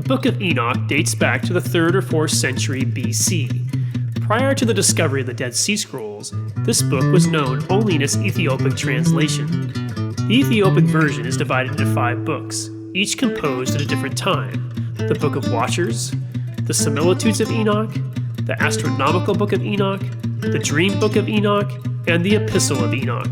Book of Enoch dates back to the 3rd or 4th century BC. Prior to the discovery of the Dead Sea Scrolls, this book was known only in its Ethiopic translation. The Ethiopic version is divided into 5 books, each composed at a different time: the Book of Watchers, the Similitudes of Enoch, the Astronomical Book of Enoch, the Dream Book of Enoch, and the Epistle of Enoch.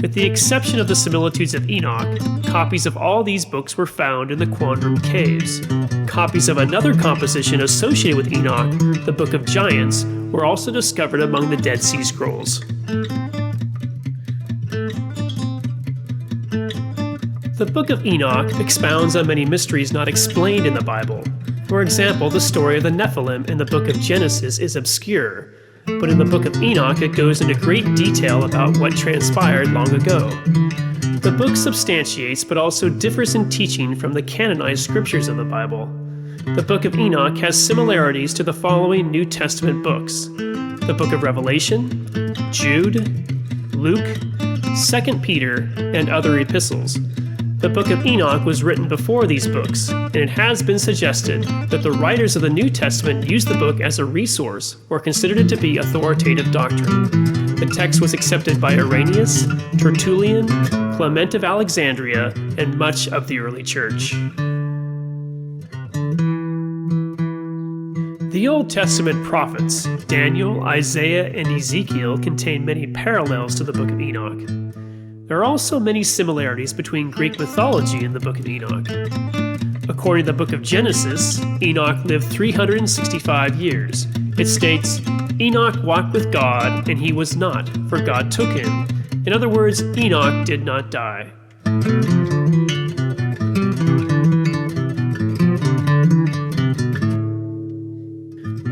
With the exception of the Similitudes of Enoch, copies of all these books were found in the Quandram Caves. Copies of another composition associated with Enoch, the Book of Giants, were also discovered among the Dead Sea Scrolls. The Book of Enoch expounds on many mysteries not explained in the Bible. For example, the story of the Nephilim in the Book of Genesis is obscure, but in the Book of Enoch it goes into great detail about what transpired long ago. The book substantiates but also differs in teaching from the canonized scriptures of the Bible. The Book of Enoch has similarities to the following New Testament books: the Book of Revelation, Jude, Luke, 2 Peter, and other epistles. The Book of Enoch was written before these books, and it has been suggested that the writers of the New Testament used the book as a resource or considered it to be authoritative doctrine. The text was accepted by Irenaeus, Tertullian, Clement of Alexandria, and much of the early church. The Old Testament prophets, Daniel, Isaiah, and Ezekiel, contain many parallels to the Book of Enoch. There are also many similarities between Greek mythology and the Book of Enoch. According to the Book of Genesis, Enoch lived 365 years. It states, "Enoch walked with God, and he was not, for God took him." In other words, Enoch did not die.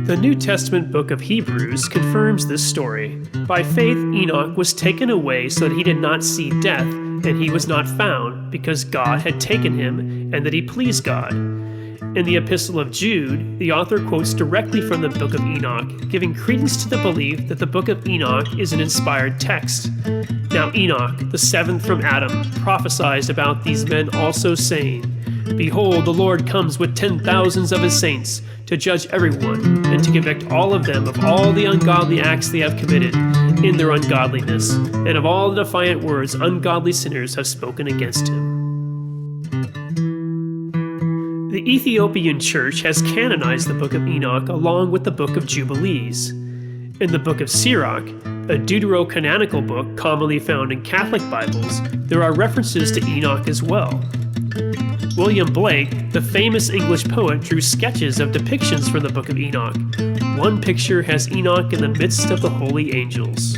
The New Testament book of Hebrews confirms this story. By faith, Enoch was taken away so that he did not see death, and he was not found, because God had taken him, and that he pleased God. In the Epistle of Jude, the author quotes directly from the Book of Enoch, giving credence to the belief that the Book of Enoch is an inspired text. Now Enoch, the 7th from Adam, prophesied about these men also, saying, "Behold, the Lord comes with 10,000s of his saints, to judge everyone, and to convict all of them of all the ungodly acts they have committed in their ungodliness, and of all the defiant words ungodly sinners have spoken against him." The Ethiopian Church has canonized the Book of Enoch along with the Book of Jubilees. In the Book of Sirach, a deuterocanonical book commonly found in Catholic Bibles, there are references to Enoch as well. William Blake, the famous English poet, drew sketches of depictions from the Book of Enoch. One picture has Enoch in the midst of the holy angels.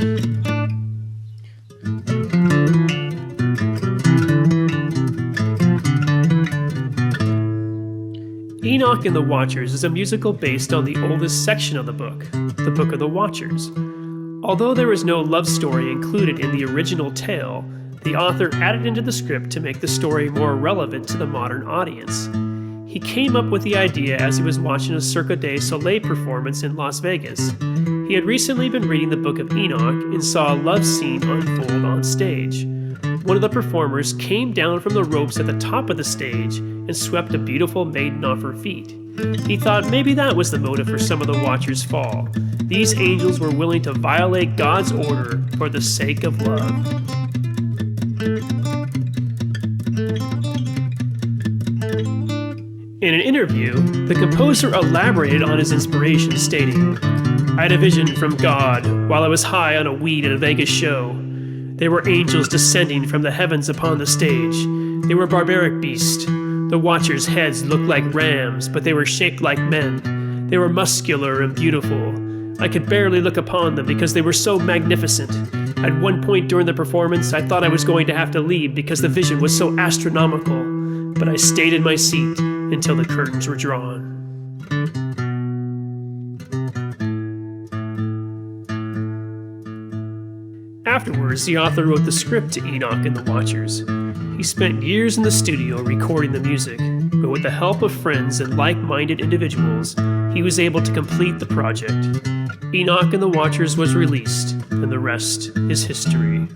Enoch and the Watchers is a musical based on the oldest section of the Book of the Watchers. Although there is no love story included in the original tale, the author added into the script to make the story more relevant to the modern audience. He came up with the idea as he was watching a Cirque du Soleil performance in Las Vegas. He had recently been reading the Book of Enoch and saw a love scene unfold on stage. One of the performers came down from the ropes at the top of the stage and swept a beautiful maiden off her feet. He thought maybe that was the motive for some of the Watchers' fall. These angels were willing to violate God's order for the sake of love. In an interview, the composer elaborated on his inspiration, stating, "I had a vision from God while I was high on a weed at a Vegas show. There were angels descending from the heavens upon the stage. They were barbaric beasts. The Watchers' heads looked like rams, but they were shaped like men. They were muscular and beautiful. I could barely look upon them because they were so magnificent. At one point during the performance, I thought I was going to have to leave because the vision was so astronomical, but I stayed in my seat until the curtains were drawn." Afterwards, the author wrote the script to Enoch and the Watchers. He spent years in the studio recording the music, but with the help of friends and like-minded individuals, he was able to complete the project. Enoch and the Watchers was released, and the rest is history.